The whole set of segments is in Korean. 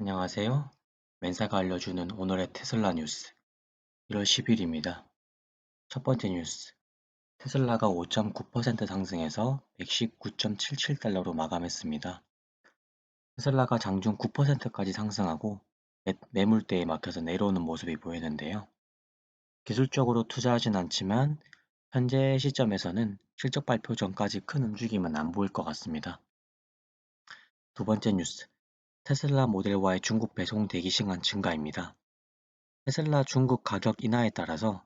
안녕하세요. 맨사가 알려주는 오늘의 테슬라 뉴스 1월 10일입니다. 첫 번째 뉴스. 테슬라가 5.9% 상승해서 119.77달러로 마감했습니다. 테슬라가 장중 9%까지 상승하고 매물대에 막혀서 내려오는 모습이 보이는데요. 기술적으로 투자하진 않지만 현재 시점에서는 실적 발표 전까지 큰 움직임은 안 보일 것 같습니다. 두 번째 뉴스. 테슬라 모델 Y의 중국 배송 대기 시간 증가입니다. 테슬라 중국 가격 인하에 따라서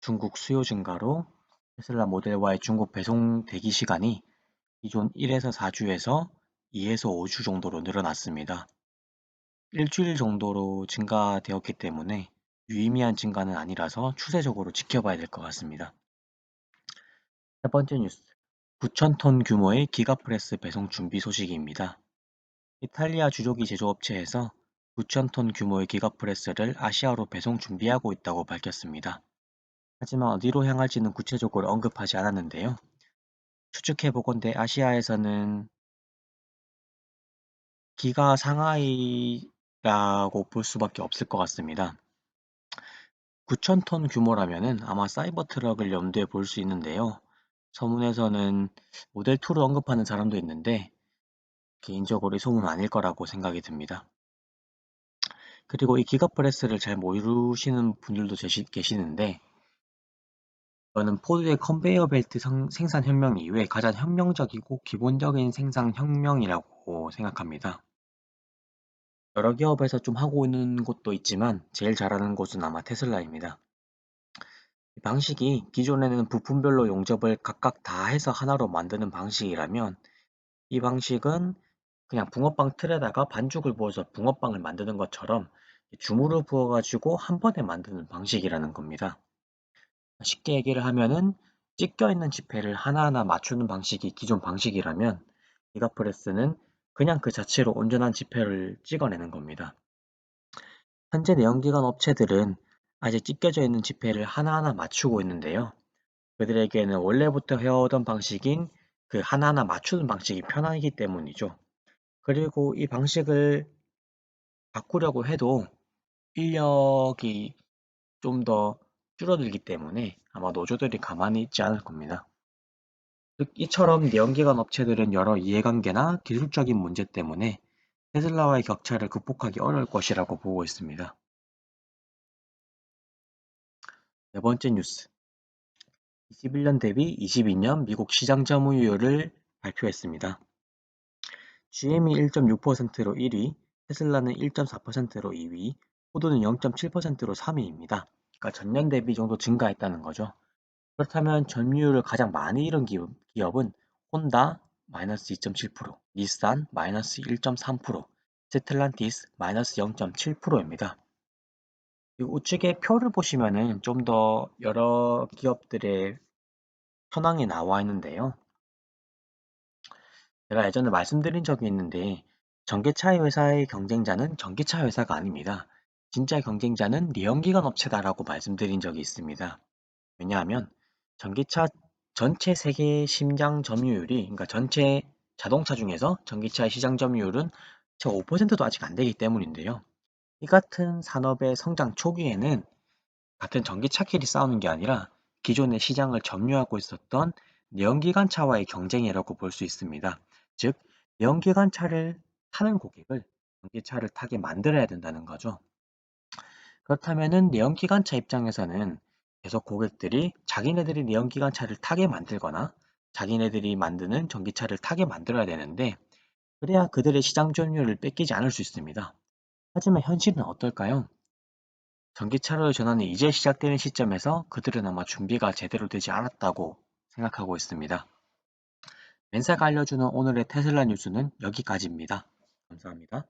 중국 수요 증가로 테슬라 모델 Y의 중국 배송 대기 시간이 기존 1에서 4주에서 2에서 5주 정도로 늘어났습니다. 일주일 정도로 증가되었기 때문에 유의미한 증가는 아니라서 추세적으로 지켜봐야 될 것 같습니다. 세 번째 뉴스. 9,000톤 규모의 기가프레스 배송 준비 소식입니다. 이탈리아 주조기 제조업체에서 9,000톤 규모의 기가프레스를 아시아로 배송 준비하고 있다고 밝혔습니다. 하지만 어디로 향할지는 구체적으로 언급하지 않았는데요. 추측해보건대 아시아에서는 기가 상하이라고 볼 수밖에 없을 것 같습니다. 9,000톤 규모라면은 아마 사이버 트럭을 염두에 볼 수 있는데요. 서문에서는 모델2를 언급하는 사람도 있는데 개인적으로 이 소문은 아닐 거라고 생각이 듭니다. 그리고 이 기가프레스를 잘 모르시는 분들도 계시는데 이거는 포드의 컨베이어 벨트 생산 혁명 이후에 가장 혁명적이고 기본적인 생산 혁명이라고 생각합니다. 여러 기업에서 좀 하고 있는 곳도 있지만 제일 잘하는 곳은 아마 테슬라입니다. 이 방식이 기존에는 부품별로 용접을 각각 다 해서 하나로 만드는 방식이라면 이 방식은 그냥 붕어빵 틀에다가 반죽을 부어서 붕어빵을 만드는 것처럼 주물을 부어가지고 한 번에 만드는 방식이라는 겁니다. 쉽게 얘기를 하면은 찢겨 있는 지폐를 하나하나 맞추는 방식이 기존 방식이라면 기가프레스는 그냥 그 자체로 온전한 지폐를 찍어내는 겁니다. 현재 내연기관 업체들은 아직 찢겨져 있는 지폐를 하나하나 맞추고 있는데요. 그들에게는 원래부터 해오던 방식인 그 하나하나 맞추는 방식이 편하기 때문이죠. 그리고 이 방식을 바꾸려고 해도 인력이 좀 더 줄어들기 때문에 아마 노조들이 가만히 있지 않을 겁니다. 즉 이처럼 내연기관 업체들은 여러 이해관계나 기술적인 문제 때문에 테슬라와의 격차를 극복하기 어려울 것이라고 보고 있습니다. 네 번째 뉴스. 21년 대비 22년 미국 시장 점유율을 발표했습니다. GM이 1.6%로 1위, 테슬라는 1.4%로 2위, 포드는 0.7%로 3위입니다. 그러니까 전년 대비 정도 증가했다는 거죠. 그렇다면 점유율을 가장 많이 잃은 기업은 혼다 마이너스 2.7%, 닛산 마이너스 1.3%, 스텔란티스 마이너스 0.7%입니다. 우측에 표를 보시면은 좀 더 여러 기업들의 현황이 나와 있는데요. 제가 예전에 말씀드린 적이 있는데 전기차 회사의 경쟁자는 전기차 회사가 아닙니다. 진짜 경쟁자는 내연기관 업체다라고 말씀드린 적이 있습니다. 왜냐하면 전기차 전체 세계 시장 점유율이, 그러니까 전체 자동차 중에서 전기차의 시장 점유율은 채 5%도 아직 안 되기 때문인데요. 이 같은 산업의 성장 초기에는 같은 전기차끼리 싸우는 게 아니라 기존의 시장을 점유하고 있었던 내연기관차와의 경쟁이라고 볼 수 있습니다. 즉, 내연기관차를 타는 고객을 전기차를 타게 만들어야 된다는 거죠. 그렇다면은 내연기관차 입장에서는 계속 고객들이 자기네들이 내연기관차를 타게 만들거나 자기네들이 만드는 전기차를 타게 만들어야 되는데 그래야 그들의 시장 점유율을 뺏기지 않을 수 있습니다. 하지만 현실은 어떨까요? 전기차로 전환이 이제 시작되는 시점에서 그들은 아마 준비가 제대로 되지 않았다고 생각하고 있습니다. 맨사가 알려주는 오늘의 테슬라 뉴스는 여기까지입니다. 감사합니다.